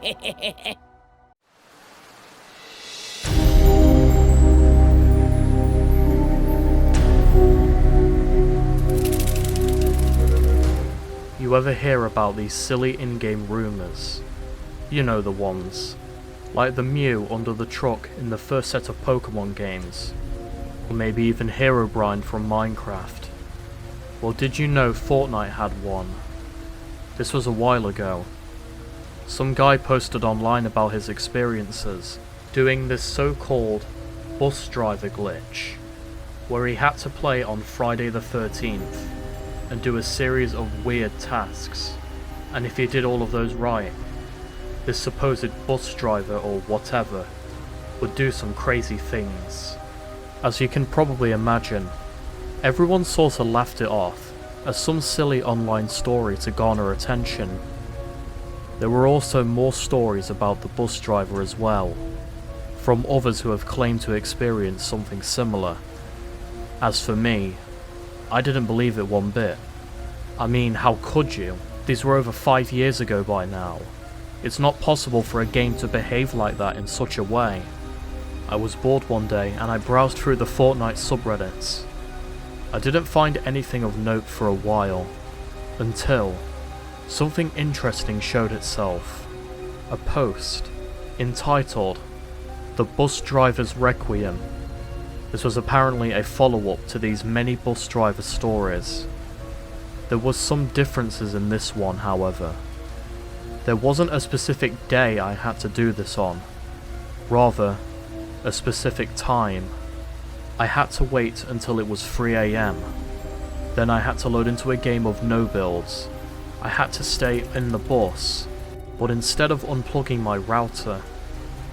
You ever hear about these silly in-game rumours? You know the ones. Like the Mew under the truck in the first set of Pokemon games. Or maybe even Herobrine from Minecraft. Well, did you know Fortnite had one? This was a while ago. Some guy posted online about his experiences doing this so-called bus driver glitch, where he had to play on Friday the 13th and do a series of weird tasks, and if he did all of those right, this supposed bus driver or whatever would do some crazy things. As you can probably imagine, everyone sort of laughed it off as some silly online story to garner attention. There were also more stories about the bus driver as well, from others who have claimed to experience something similar. As for me, I didn't believe it one bit. I mean, how could you? These were over 5 years ago by now. It's not possible for a game to behave like that in such a way. I was bored one day and I browsed through the Fortnite subreddits. I didn't find anything of note for a while, until something interesting showed itself. A post entitled "The Bus Driver's Requiem." This was apparently a follow-up to these many bus driver stories. There was some differences in this one, however. There wasn't a specific day I had to do this on, rather, a specific time. I had to wait until it was 3 AM. Then I had to load into a game of no builds. I had to stay in the bus, but instead of unplugging my router,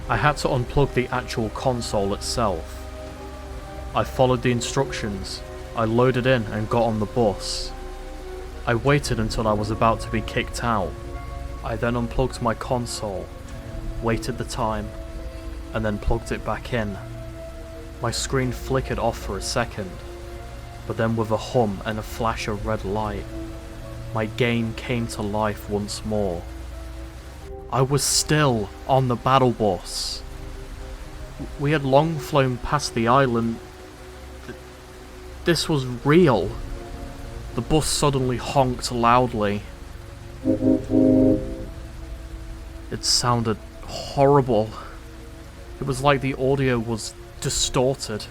I had to unplug the actual console itself. I followed the instructions, I loaded in and got on the bus. I waited until I was about to be kicked out. I then unplugged my console, waited the time, and then plugged it back in. My screen flickered off for a second, but then with a hum and a flash of red light, my game came to life once more. I was still on the battle bus. We had long flown past the island. This was real. The bus suddenly honked loudly. It sounded horrible. It was like the audio was distorted.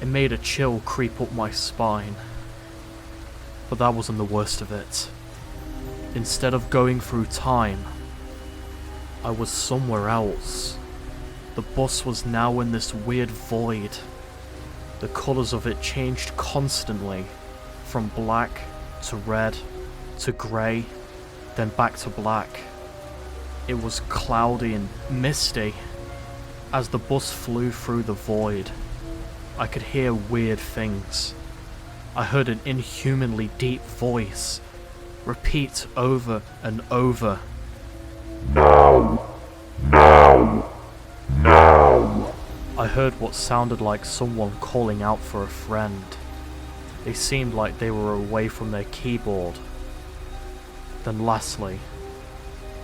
It made a chill creep up my spine. But that wasn't the worst of it. Instead of going through time, I was somewhere else. The bus was now in this weird void. The colours of it changed constantly, from black to red to grey, then back to black. It was cloudy and misty. As the bus flew through the void, I could hear weird things. I heard an inhumanly deep voice repeat over and over, "Now! Now! Now!" I heard what sounded like someone calling out for a friend. They seemed like they were away from their keyboard. Then lastly,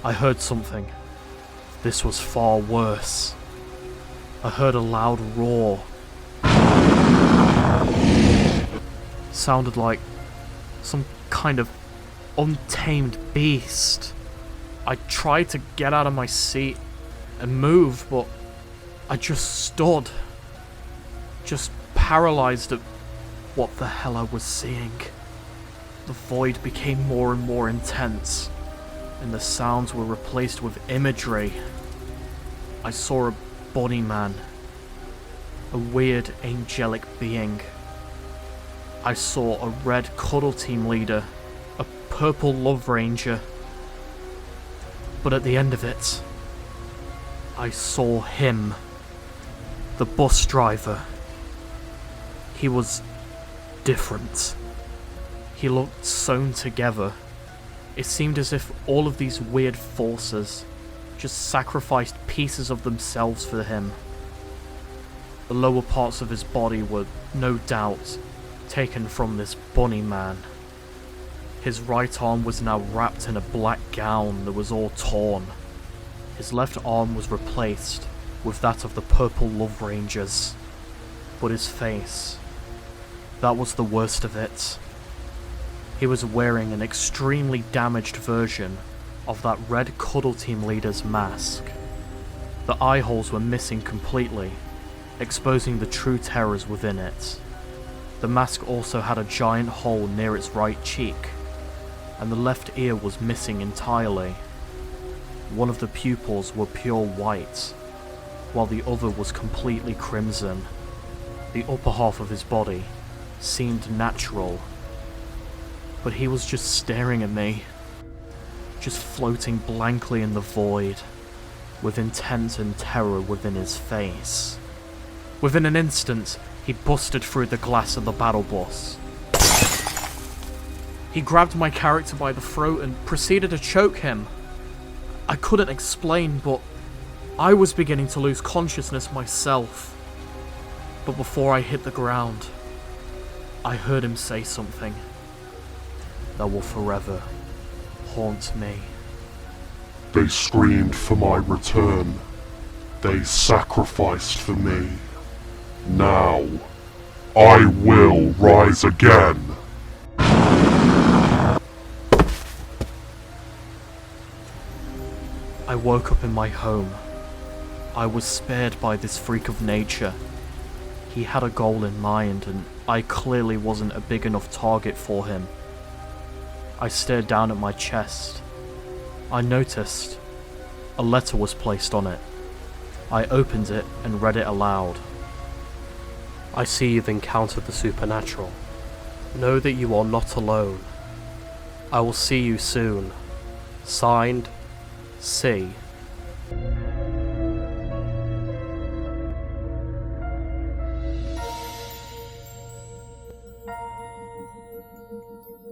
I heard something. This was far worse. I heard a loud roar. Sounded like some kind of untamed beast. I tried to get out of my seat and move, but I just stood. Just paralyzed at what the hell I was seeing. The void became more and more intense, and the sounds were replaced with imagery. I saw a bunny man, a weird angelic being. I saw a red cuddle team leader, a purple love ranger. But at the end of it, I saw him, the bus driver. He was different. He looked sewn together. It seemed as if all of these weird forces just sacrificed pieces of themselves for him. The lower parts of his body were, no doubt, taken from this bunny man. His right arm was now wrapped in a black gown that was all torn. His left arm was replaced with that of the Purple Love Rangers. But his face, that was the worst of it. He was wearing an extremely damaged version of that red Cuddle Team leader's mask. The eye holes were missing completely, exposing the true terrors within it. The mask also had a giant hole near its right cheek, and the left ear was missing entirely. One of the pupils were pure white, while the other was completely crimson. The upper half of his body seemed natural, but he was just staring at me, just floating blankly in the void, with intent and terror within his face. Within an instant, he busted through the glass of the battle bus. He grabbed my character by the throat and proceeded to choke him. I couldn't explain, but I was beginning to lose consciousness myself. But before I hit the ground, I heard him say something that will forever haunt me. They screamed for my return. They sacrificed for me. Now, I will rise again. I woke up in my home. I was spared by this freak of nature. He had a goal in mind, and I clearly wasn't a big enough target for him. I stared down at my chest. I noticed a letter was placed on it. I opened it and read it aloud. I see you've encountered the supernatural. Know that you are not alone. I will see you soon. Signed, C.